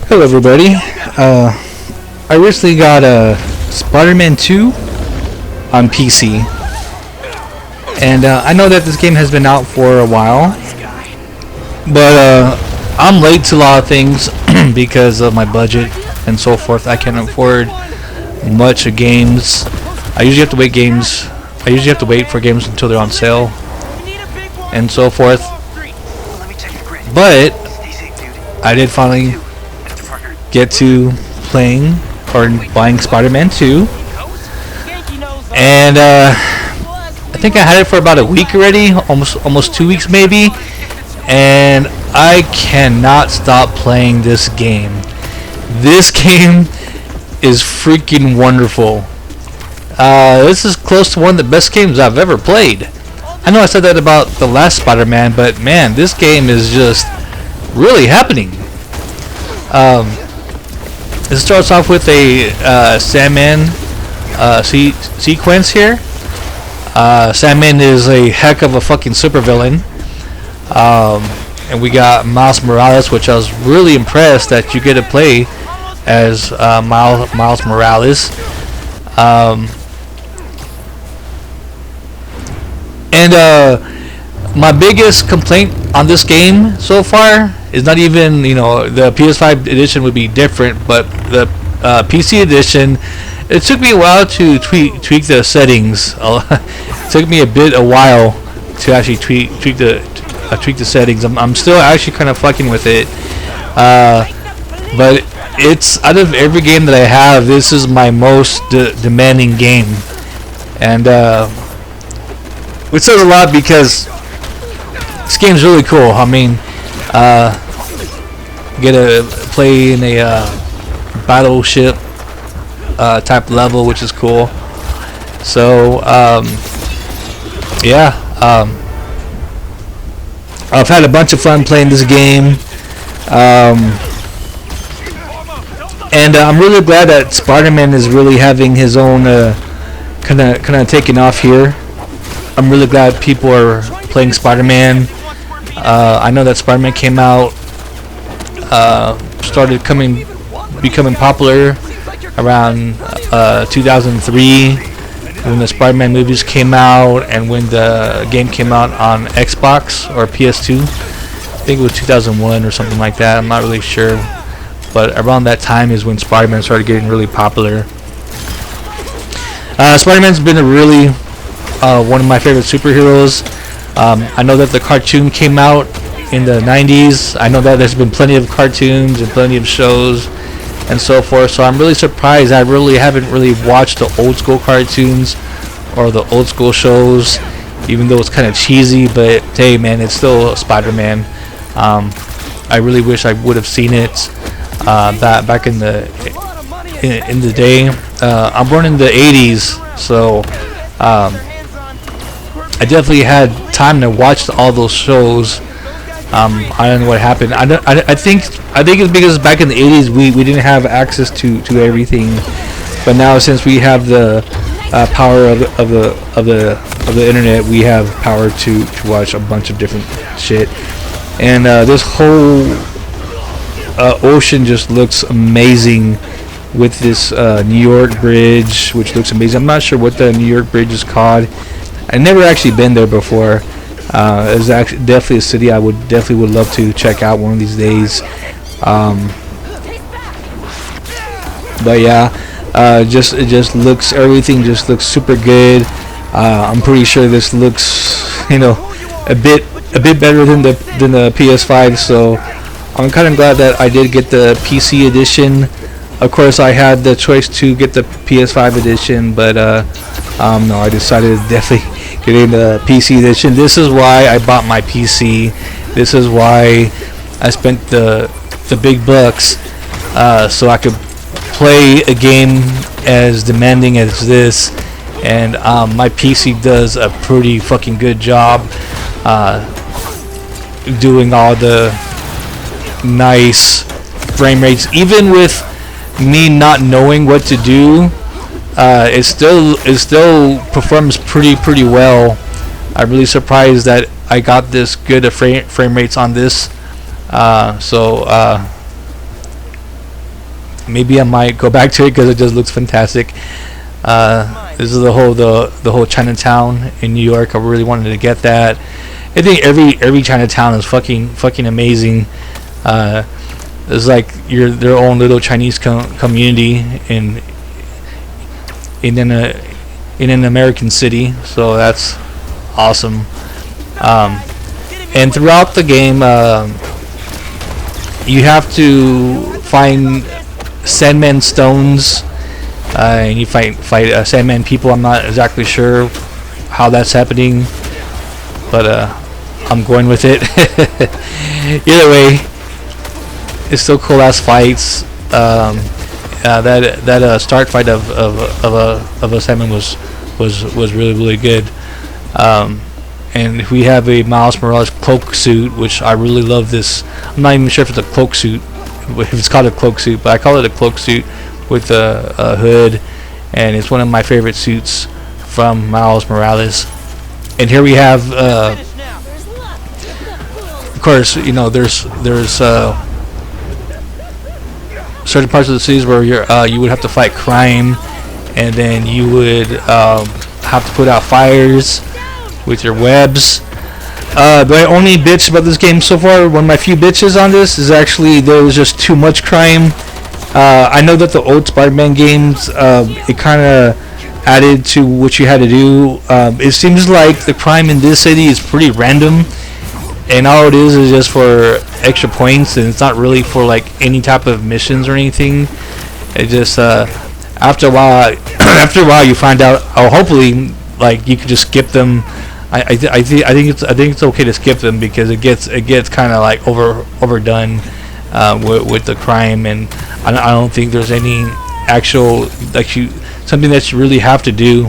Hello everybody. I recently got a Spider-Man 2 on PC, and I know that this game has been out for a while, but I'm late to a lot of things because of my budget and so forth. I can't afford much of games. I usually have to wait games. I usually have to wait for games until they're on sale and so forth. But I did finally get to playing or buying Spider-Man 2, and I think I had it for about a week already, almost 2 weeks maybe, and I cannot stop playing this game. This game is freaking wonderful. This is close to one of the best games I've ever played. I know I said that about the last Spider-Man, but man, this game is just really happening. It starts off with a Sandman sequence here. Sandman is a heck of a fucking supervillain. And we got Miles Morales, which I was really impressed that you get to play as Miles Morales. My biggest complaint on this game so far is not even, the PS5 edition would be different, but the PC edition, it took me a while to tweak the settings. It took me a while to actually tweak the settings. I'm still actually kind of fucking with it, but it's, out of every game that I have, this is my most demanding game, and which says a lot because this game's really cool. I mean, you get to play in a battleship type level, which is cool. So yeah, I've had a bunch of fun playing this game, and I'm really glad that Spider-Man is really having his own kind of taking off here. I'm really glad people are playing Spider-Man. I know that Spider-Man came out, started becoming popular around 2003 when the Spider-Man movies came out, and when the game came out on Xbox or PS2. I think it was 2001 or something like that. I'm not really sure, but around that time is when Spider-Man started getting really popular. Spider-Man's been a really one of my favorite superheroes. I know that the cartoon came out in the 90s. I know that there's been plenty of cartoons and plenty of shows and so forth, so I'm really surprised I really haven't really watched the old school cartoons or the old school shows, even though it's kind of cheesy, but hey man, it's still Spider-Man. I really wish I would have seen it back in the day. I'm born in the 80s, so I definitely had time to watch all those shows. I don't know what happened. I think it's because back in the 80s we didn't have access to everything, but now since we have the power of the internet, we have power to watch a bunch of different shit. And this whole ocean just looks amazing with this New York bridge, which looks amazing. I'm not sure what the New York bridge is called. I've never actually been there before. It's actually definitely a city I would love to check out one of these days. But yeah, everything just looks super good. I'm pretty sure this looks, a bit better than the PS5. So I'm kind of glad that I did get the PC edition. Of course, I had the choice to get the PS5 edition, but no, I decided to definitely getting the PC edition. This is why I bought my PC. This is why I spent the big bucks, so I could play a game as demanding as this. And my PC does a pretty fucking good job doing all the nice frame rates, even with me not knowing what to do. It still performs pretty well. I'm really surprised that I got this good frame rates on this. So maybe I might go back to it because it just looks fantastic. This is the whole Chinatown in New York. I really wanted to get that. I think every Chinatown is fucking amazing. It's like their own little Chinese community in an American city, so that's awesome. And throughout the game, you have to find Sandman stones, and you fight Sandman people. I'm not exactly sure how that's happening, but I'm going with it. Either way, it's still cool ass fights. That start fight of a Sandman was really good. And we have a Miles Morales cloak suit, which I really love. This, I'm not even sure if it's a cloak suit, if it's called a cloak suit, but I call it a cloak suit with a hood, and it's one of my favorite suits from Miles Morales. And here we have, of course, you know, there's certain parts of the cities where you would have to fight crime, and then you would have to put out fires with your webs. The only bitch about this game so far, one of my few bitches on this, is actually there was just too much crime. I know that the old Spider-Man games, it kind of added to what you had to do. It seems like the crime in this city is pretty random, and all it is just for extra points, and it's not really for like any type of missions or anything. It just after a while you find out, oh, hopefully like you can just skip them. I think it's okay to skip them because it gets kind of like overdone with the crime, and I don't think there's any actual something that you really have to do.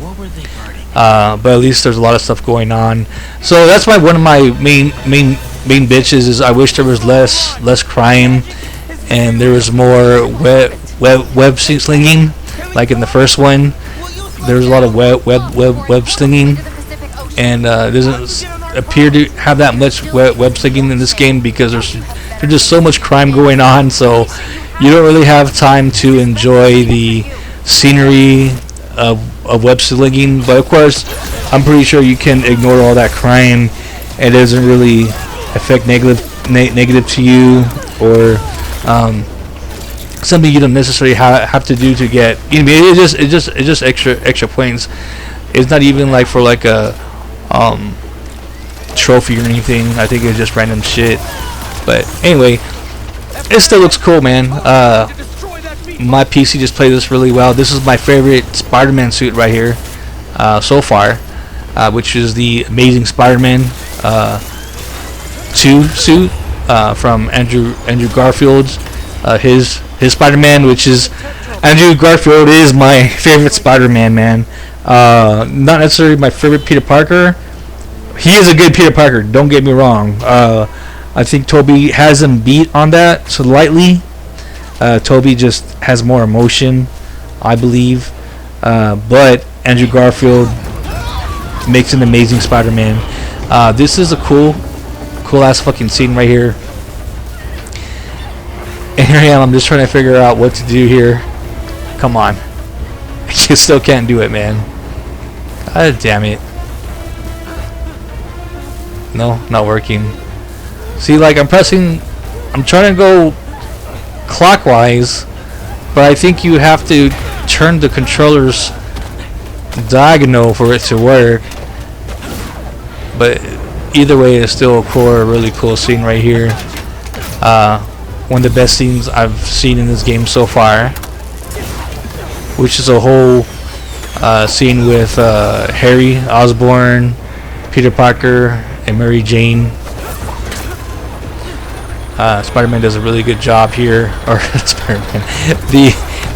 What were they guarding? But at least there's a lot of stuff going on. So that's why one of my main bitches is I wish there was less crime and there was more web slinging, like in the first one. There was a lot of web slinging, and doesn't appear to have that much web slinging in this game because there's just so much crime going on. So you don't really have time to enjoy the scenery of web slinging. But of course, I'm pretty sure you can ignore all that crime. It doesn't really affect negative to you, or something you don't necessarily have to do to get. You know, it's just extra points. It's not even like for like a trophy or anything. I think it's just random shit. But anyway, it still looks cool, man. My PC just plays this really well. This is my favorite Spider-Man suit right here so far, which is the Amazing Spider-Man 2 suit from Andrew Garfield's his Spider-Man, which is Andrew Garfield is my favorite Spider-Man, man. Not necessarily my favorite Peter Parker. He is a good Peter Parker, don't get me wrong. I think Toby has him beat on that slightly. Toby just has more emotion, I believe. But Andrew Garfield makes an amazing Spider-Man. This is a cool ass fucking scene right here. And here I am, I'm just trying to figure out what to do here. Come on. I just still can't do it, man. God damn it. No, not working. See, like, I'm trying to go clockwise, but I think you have to turn the controllers diagonal for it to work. But either way, it's still a really cool scene right here. One of the best scenes I've seen in this game so far, which is a whole scene with Harry Osborn, Peter Parker, and Mary Jane. Spider-Man does a really good job here, or Spider-Man.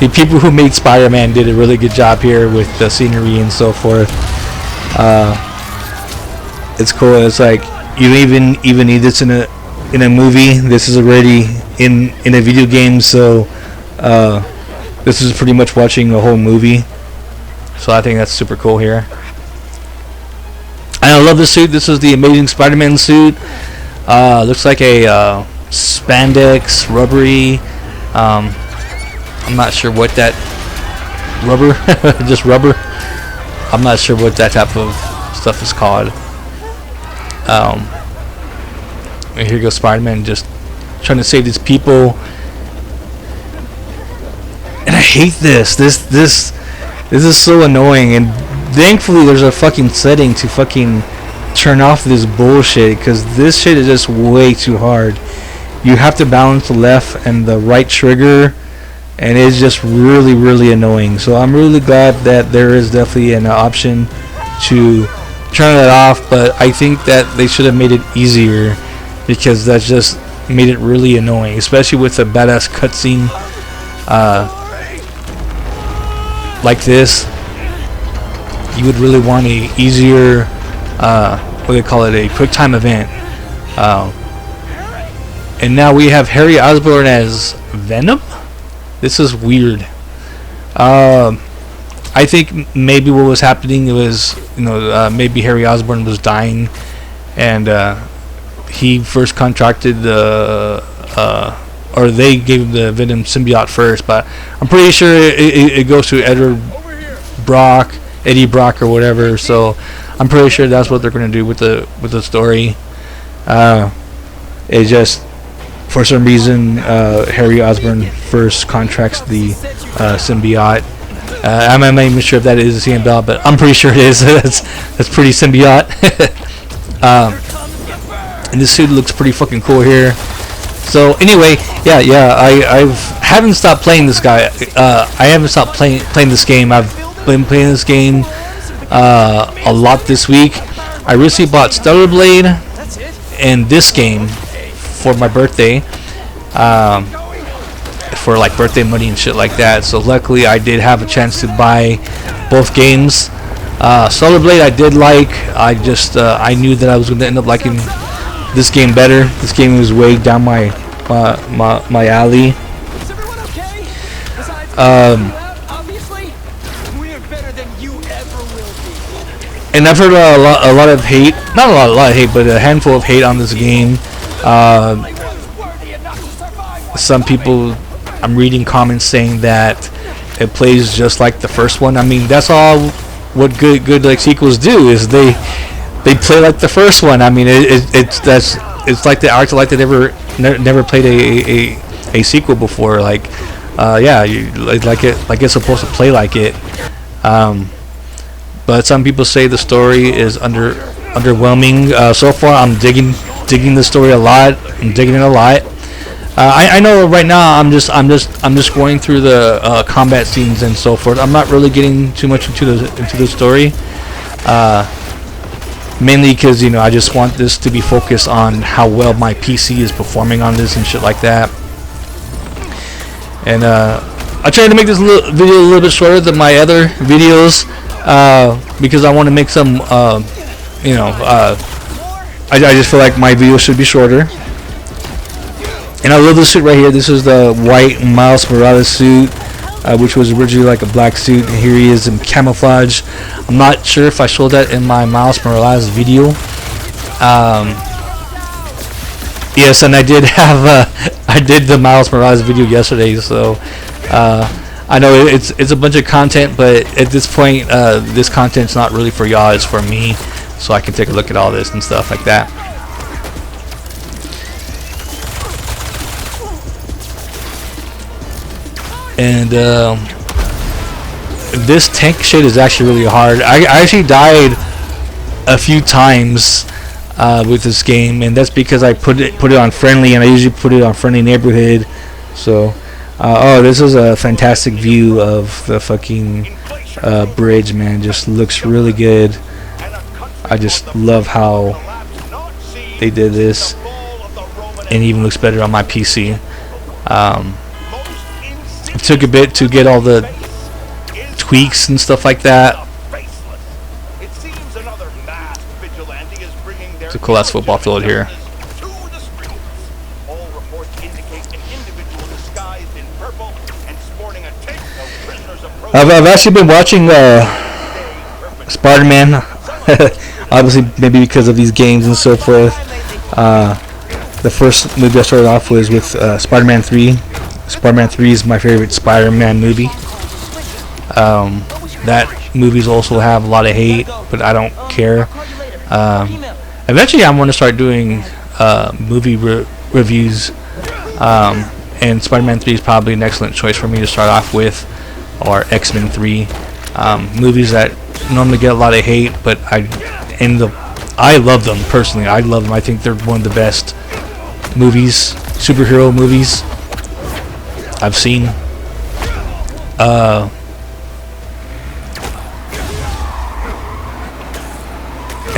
The people who made Spider-Man did a really good job here with the scenery and so forth. It's cool. It's like you don't even need this in a movie. This is already in a video game, so this is pretty much watching a whole movie. So I think that's super cool here. And I love this suit. This is the Amazing Spider-Man suit. Looks like a spandex, rubbery I'm not sure what that rubber, just rubber. I'm not sure what that type of stuff is called. And here goes Spider-Man just trying to save these people. And I hate this. This is so annoying. And thankfully, there's a fucking setting to fucking turn off this bullshit, because this shit is just way too hard. You have to balance the left and the right trigger, and it's just really, really annoying. So I'm really glad that there is definitely an option to turn it off, but I think that they should have made it easier, because that just made it really annoying, especially with a badass cutscene like this. You would really want a easier, what do they call it, a quick time event. And now we have Harry Osborn as Venom. This is weird. I think maybe what was happening was, maybe Harry Osborn was dying, and he first contracted or they gave him the Venom symbiote first. But I'm pretty sure it goes to Eddie Brock or whatever. So I'm pretty sure that's what they're going to do with the story. It just, for some reason, Harry Osborn first contracts the symbiote. I'm not even sure if that is the symbiote, but I'm pretty sure it is. that's pretty symbiote. And this suit looks pretty fucking cool here. So anyway, I haven't stopped playing this guy. I haven't stopped playing this game. I've been playing this game a lot this week. I recently bought Stellar Blade and this game for my birthday, for like birthday money and shit like that. So luckily I did have a chance to buy both games. Stellar Blade I did like. I knew that I was going to end up liking this game better. This game was way down my alley. And I've heard a lot of hate, not a lot of hate, but a handful of hate on this game. Some people, I'm reading comments saying that it plays just like the first one. I mean, that's all what good like sequels do, is they play like the first one. I mein, it's like the actor like they never played a sequel before. Like, like it's supposed to play like it. But some people say the story is underwhelming. So far, I'm digging the story a lot. I'm digging it a lot. I know right now I'm just going through the combat scenes and so forth. I'm not really getting too much into the story. Mainly because I just want this to be focused on how well my PC is performing on this and shit like that. And I tried to make this video a little bit shorter than my other videos, because I want to make some I just feel like my video should be shorter. And I love this suit right here. This is the white Miles Morales suit, which was originally like a black suit, and here he is in camouflage. I'm not sure if I showed that in my Miles Morales video. Yes, and I did have I did the Miles Morales video yesterday, so I know it's a bunch of content, but at this point, this content's not really for y'all, it's for me, so I can take a look at all this and stuff like that. And this tank shit is actually really hard. I actually died a few times with this game, and that's because I put it on friendly, and I usually put it on friendly neighborhood. So this is a fantastic view of the fucking bridge, man. Just looks really good. I just love how they did this, and even looks better on my PC. It took a bit to get all the tweaks and stuff like that. It's a cool ass football field here. I've actually been watching Spider-Man, obviously maybe because of these games and so forth. The first movie I started off was with Spider-Man 3. Spider-Man 3 is my favorite Spider-Man movie. That movies also have a lot of hate, but I don't care. Eventually, I'm going to start doing movie reviews, and Spider-Man 3 is probably an excellent choice for me to start off with, or X-Men 3. Movies that normally get a lot of hate, but I love them personally. I love them. I think they're one of the best movies, superhero movies I've seen.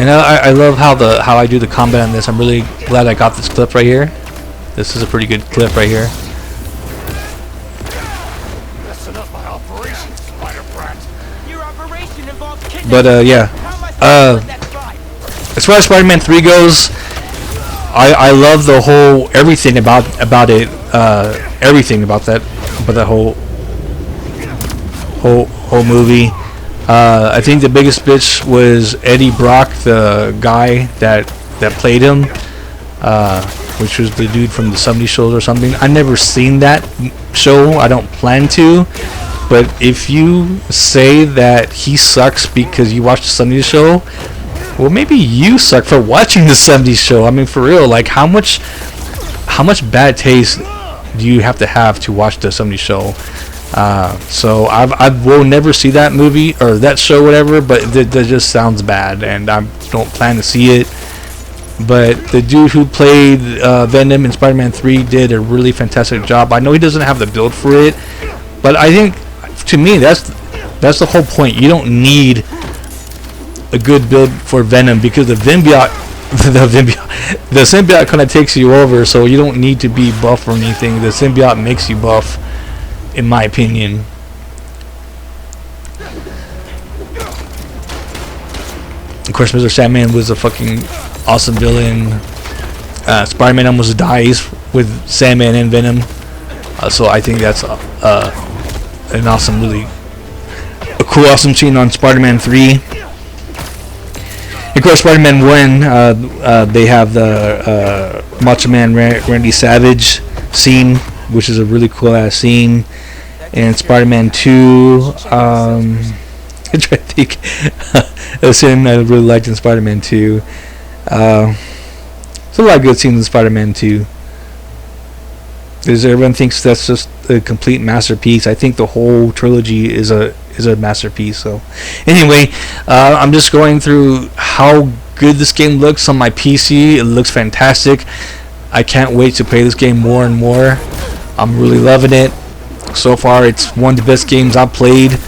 And I love how I do the combat on this. I'm really glad I got this clip right here. This is a pretty good clip right here. But yeah, as far as Spider-Man 3 goes, I love the whole everything about it. Everything about that whole movie. I think the biggest bitch was Eddie Brock, the guy that played him, which was the dude from the 70s shows or something. I've never seen that show. I don't plan to. But if you say that he sucks because you watched the 70s show, well, maybe you suck for watching the 70s show. I mean, for real, like how much bad taste do you have to watch the 70s show? So I will never see that movie or that show, whatever. But that just sounds bad, and I don't plan to see it. But the dude who played Venom in Spider-Man 3 did a really fantastic job. I know he doesn't have the build for it, but I think, to me, that's the whole point. You don't need a good build for Venom because the symbiote kind of takes you over, so you don't need to be buff or anything. The symbiote makes you buff, in my opinion. Of course, Mr. Sandman was a fucking awesome villain. Spider-Man almost dies with Sandman and Venom, so I think that's an awesome, really a cool, awesome scene on Spider-Man 3. Of course, Spider-Man 1, they have the Macho Man Randy Savage scene, which is a really cool ass scene. And Spider-Man 2, I'm trying to think. A scene I really liked in Spider-Man 2. There's a lot of good scenes in Spider-Man 2. Because everyone thinks that's just a complete masterpiece. I think the whole trilogy is a masterpiece. So anyway, I'm just going through how good this game looks on my PC. It looks fantastic. I can't wait to play this game more and more. I'm really loving it. So far, it's one of the best games I've played.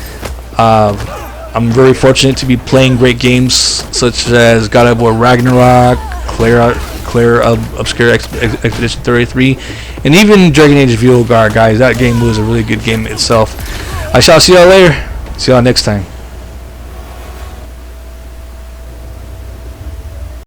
I'm very fortunate to be playing great games such as God of War Ragnarok, Clair Obscure Expedition 33, and even Dragon Age Vilgar, guys. That game was a really good game itself. I shall see y'all later. See y'all next time.